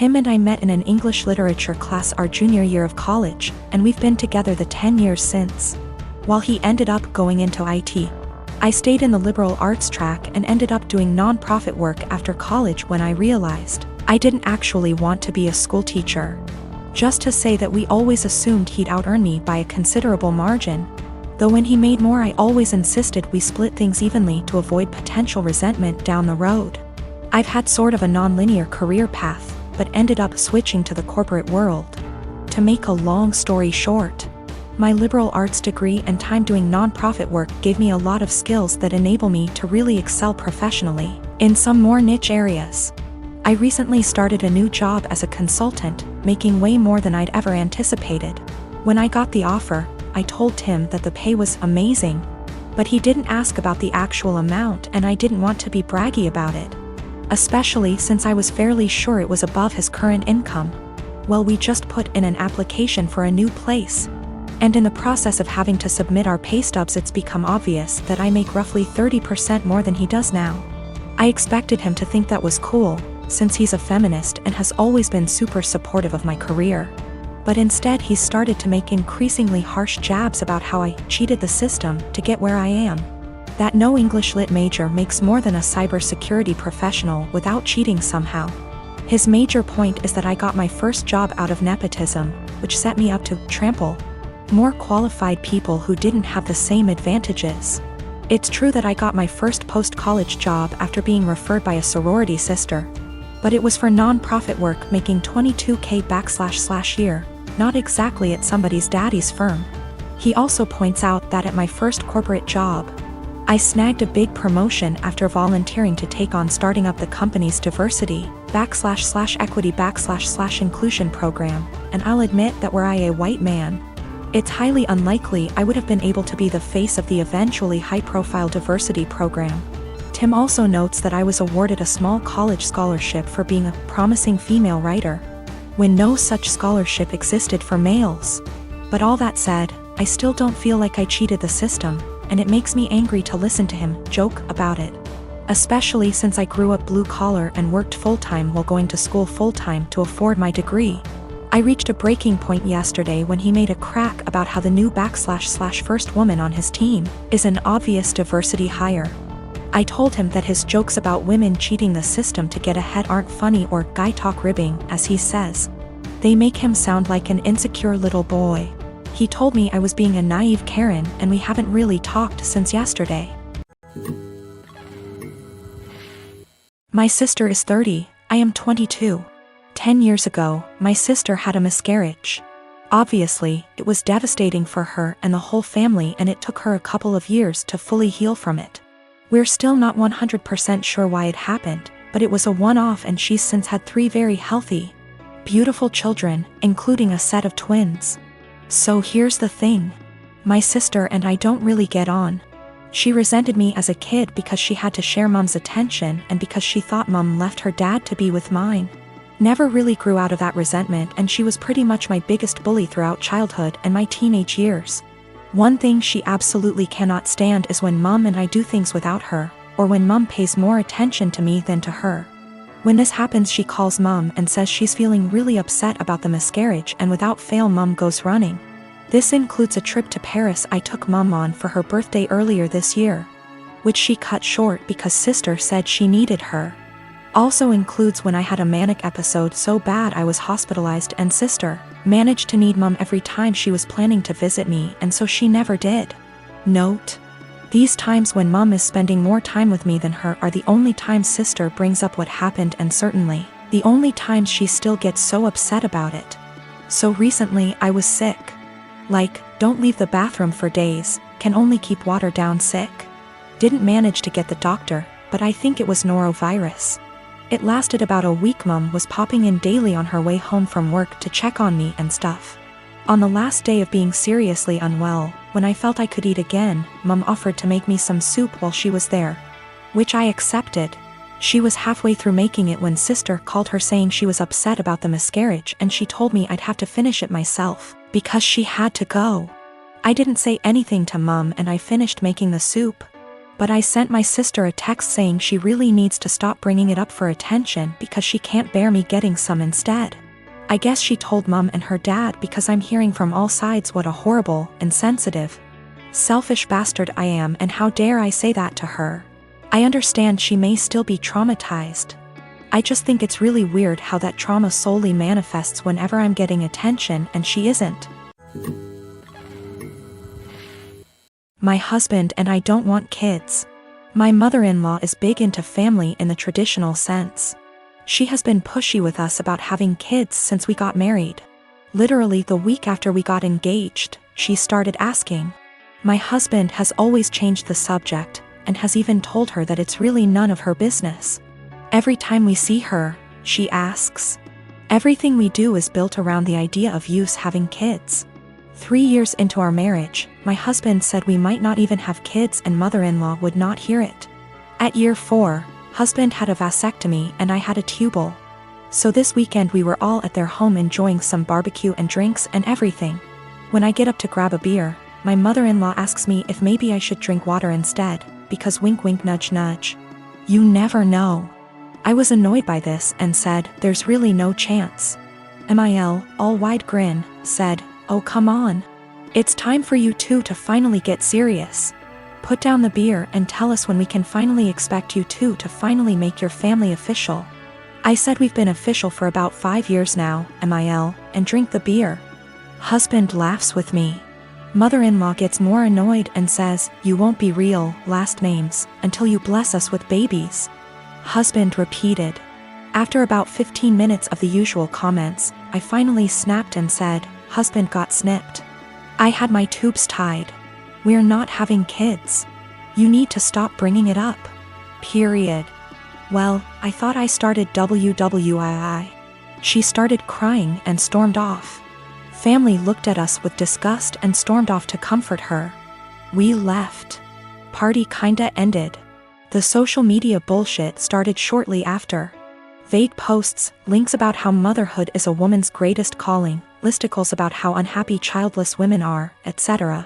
Tim and I met in an English literature class our junior year of college, and we've been together the 10 years since. While he ended up going into IT, I stayed in the liberal arts track and ended up doing non-profit work after college when I realized I didn't actually want to be a school teacher. Just to say that we always assumed he'd out-earn me by a considerable margin. Though when he made more, I always insisted we split things evenly to avoid potential resentment down the road. I've had sort of a non-linear career path, but ended up switching to the corporate world. To make a long story short, my liberal arts degree and time doing non-profit work gave me a lot of skills that enable me to really excel professionally in some more niche areas. I recently started a new job as a consultant, making way more than I'd ever anticipated. When I got the offer, I told Tim that the pay was amazing, but he didn't ask about the actual amount, and I didn't want to be braggy about it, especially since I was fairly sure it was above his current income. Well, we just put in an application for a new place, and in the process of having to submit our pay stubs, it's become obvious that I make roughly 30% more than he does now. I expected him to think that was cool, since he's a feminist and has always been super supportive of my career. But instead he started to make increasingly harsh jabs about how I cheated the system to get where I am. That no English Lit major makes more than a cybersecurity professional without cheating somehow. His major point is that I got my first job out of nepotism, which set me up to trample more qualified people who didn't have the same advantages. It's true that I got my first post-college job after being referred by a sorority sister, but it was for non-profit work making $22K /year, not exactly at somebody's daddy's firm. He also points out that at my first corporate job, I snagged a big promotion after volunteering to take on starting up the company's diversity /equity /inclusion program, and I'll admit that were I a white man, it's highly unlikely I would have been able to be the face of the eventually high-profile diversity program. Tim also notes that I was awarded a small college scholarship for being a promising female writer, when no such scholarship existed for males. But all that said, I still don't feel like I cheated the system, and it makes me angry to listen to him joke about it. Especially since I grew up blue-collar and worked full-time while going to school full-time to afford my degree. I reached a breaking point yesterday when he made a crack about how the new / first woman on his team is an obvious diversity hire. I told him that his jokes about women cheating the system to get ahead aren't funny or guy talk ribbing, as he says. They make him sound like an insecure little boy. He told me I was being a naive Karen, and we haven't really talked since yesterday. My sister is 30, I am 22. 10 years ago, my sister had a miscarriage. Obviously, it was devastating for her and the whole family, and it took her a couple of years to fully heal from it. We're still not 100% sure why it happened, but it was a one-off, and she's since had 3 very healthy, beautiful children, including a set of twins. So here's the thing. My sister and I don't really get on. She resented me as a kid because she had to share Mom's attention and because she thought Mom left her dad to be with mine. Never really grew out of that resentment, and she was pretty much my biggest bully throughout childhood and my teenage years. One thing she absolutely cannot stand is when Mom and I do things without her, or when Mom pays more attention to me than to her. When this happens, she calls Mom and says she's feeling really upset about the miscarriage, and without fail Mom goes running. This includes a trip to Paris I took Mom on for her birthday earlier this year, which she cut short because sister said she needed her. Also includes when I had a manic episode so bad I was hospitalized, and sister managed to need Mom every time she was planning to visit me, and so she never did. Note: these times when Mom is spending more time with me than her are the only times sister brings up what happened, and certainly the only times she still gets so upset about it. So recently I was sick. Like, don't leave the bathroom for days, can only keep water down sick. Didn't manage to get the doctor, but I think it was norovirus. It lasted about a week. Mom was popping in daily on her way home from work to check on me and stuff. On the last day of being seriously unwell, when I felt I could eat again, Mom offered to make me some soup while she was there, which I accepted. She was halfway through making it when sister called her saying she was upset about the miscarriage, and she told me I'd have to finish it myself because she had to go. I didn't say anything to Mom, and I finished making the soup. But I sent my sister a text saying she really needs to stop bringing it up for attention because she can't bear me getting some instead. I guess she told mom and her dad because I'm hearing from all sides what a horrible, insensitive, selfish bastard I am, and how dare I say that to her. I understand she may still be traumatized. I just think it's really weird how that trauma solely manifests whenever I'm getting attention and she isn't. My husband and I don't want kids. My mother-in-law is big into family in the traditional sense. She has been pushy with us about having kids since we got married. Literally the week after we got engaged, she started asking. My husband has always changed the subject, and has even told her that it's really none of her business. Every time we see her, she asks. Everything we do is built around the idea of us having kids. 3 years into our marriage, my husband said we might not even have kids and mother-in-law would not hear it. At year 4, husband had a vasectomy and I had a tubal. So this weekend we were all at their home enjoying some barbecue and drinks and everything. When I get up to grab a beer, my mother-in-law asks me if maybe I should drink water instead, because wink wink nudge nudge. You never know. I was annoyed by this and said, there's really no chance. MIL, all wide grin, said, oh come on. It's time for you two to finally get serious. Put down the beer and tell us when we can finally expect you two to finally make your family official. I said we've been official for about 5 years now, MIL, and drink the beer. Husband laughs with me. Mother-in-law gets more annoyed and says, you won't be real, last names, until you bless us with babies. Husband repeated. After about 15 minutes of the usual comments, I finally snapped and said, husband got snipped. I had my tubes tied. We're not having kids. You need to stop bringing it up. Period. Well, I thought I started WWII. She started crying and stormed off. Family looked at us with disgust and stormed off to comfort her. We left. Party kinda ended. The social media bullshit started shortly after. Vague posts, links about how motherhood is a woman's greatest calling, listicles about how unhappy childless women are, etc.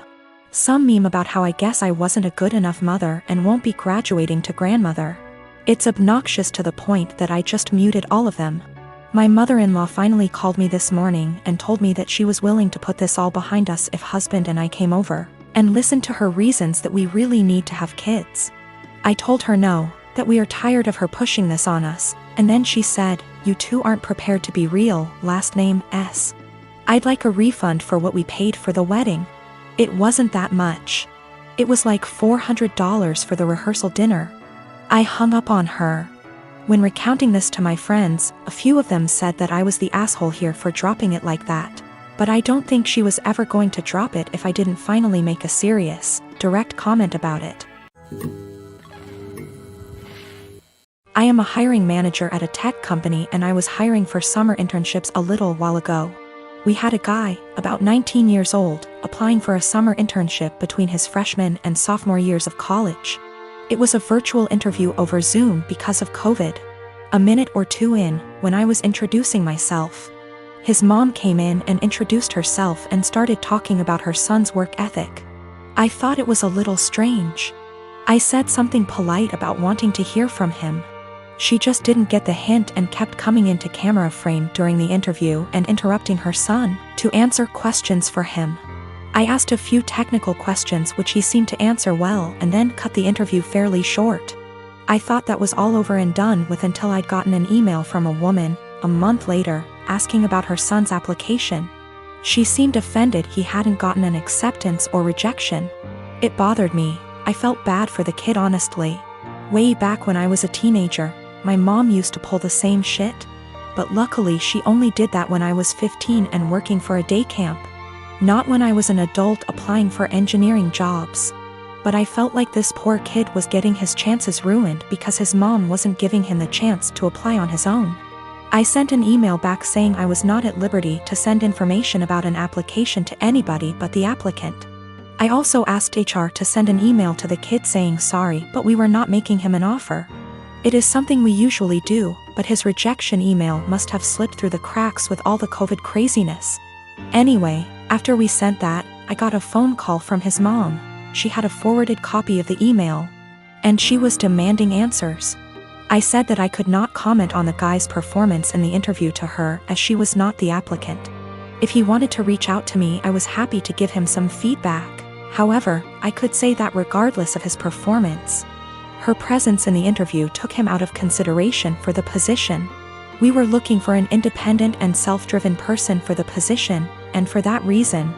Some meme about how I guess I wasn't a good enough mother and won't be graduating to grandmother. It's obnoxious to the point that I just muted all of them. My mother-in-law finally called me this morning and told me that she was willing to put this all behind us if husband and I came over, and listened to her reasons that we really need to have kids. I told her no, that we are tired of her pushing this on us, and then she said, you two aren't prepared to be real, last name S. I'd like a refund for what we paid for the wedding. It wasn't that much. It was like $400 for the rehearsal dinner. I hung up on her. When recounting this to my friends, a few of them said that I was the asshole here for dropping it like that. But I don't think she was ever going to drop it if I didn't finally make a serious, direct comment about it. I am a hiring manager at a tech company and I was hiring for summer internships a little while ago. We had a guy, about 19 years old, applying for a summer internship between his freshman and sophomore years of college. It was a virtual interview over Zoom because of COVID. A minute or two in, when I was introducing myself, his mom came in and introduced herself and started talking about her son's work ethic. I thought it was a little strange. I said something polite about wanting to hear from him. She just didn't get the hint and kept coming into camera frame during the interview and interrupting her son to answer questions for him. I asked a few technical questions which he seemed to answer well and then cut the interview fairly short. I thought that was all over and done with until I'd gotten an email from a woman, a month later, asking about her son's application. She seemed offended he hadn't gotten an acceptance or rejection. It bothered me. I felt bad for the kid honestly. Way back when I was a teenager, my mom used to pull the same shit. But luckily she only did that when I was 15 and working for a day camp. Not when I was an adult applying for engineering jobs. But I felt like this poor kid was getting his chances ruined because his mom wasn't giving him the chance to apply on his own. I sent an email back saying I was not at liberty to send information about an application to anybody but the applicant. I also asked HR to send an email to the kid saying sorry, but we were not making him an offer. It is something we usually do, but his rejection email must have slipped through the cracks with all the COVID craziness. Anyway, after we sent that, I got a phone call from his mom. She had a forwarded copy of the email. And she was demanding answers. I said that I could not comment on the guy's performance in the interview to her as she was not the applicant. If he wanted to reach out to me, I was happy to give him some feedback. However, I could say that regardless of his performance, her presence in the interview took him out of consideration for the position. We were looking for an independent and self-driven person for the position, and for that reason,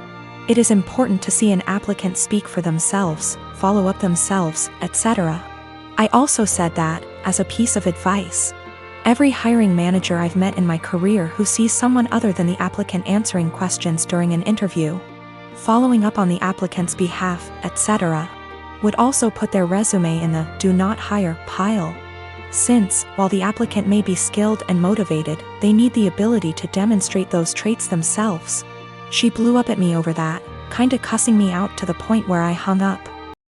it is important to see an applicant speak for themselves, follow up themselves, etc. I also said that, as a piece of advice, every hiring manager I've met in my career who sees someone other than the applicant answering questions during an interview, following up on the applicant's behalf, etc., would also put their resume in the "do not hire" pile. Since, while the applicant may be skilled and motivated, they need the ability to demonstrate those traits themselves. She blew up at me over that, kinda cussing me out to the point where I hung up.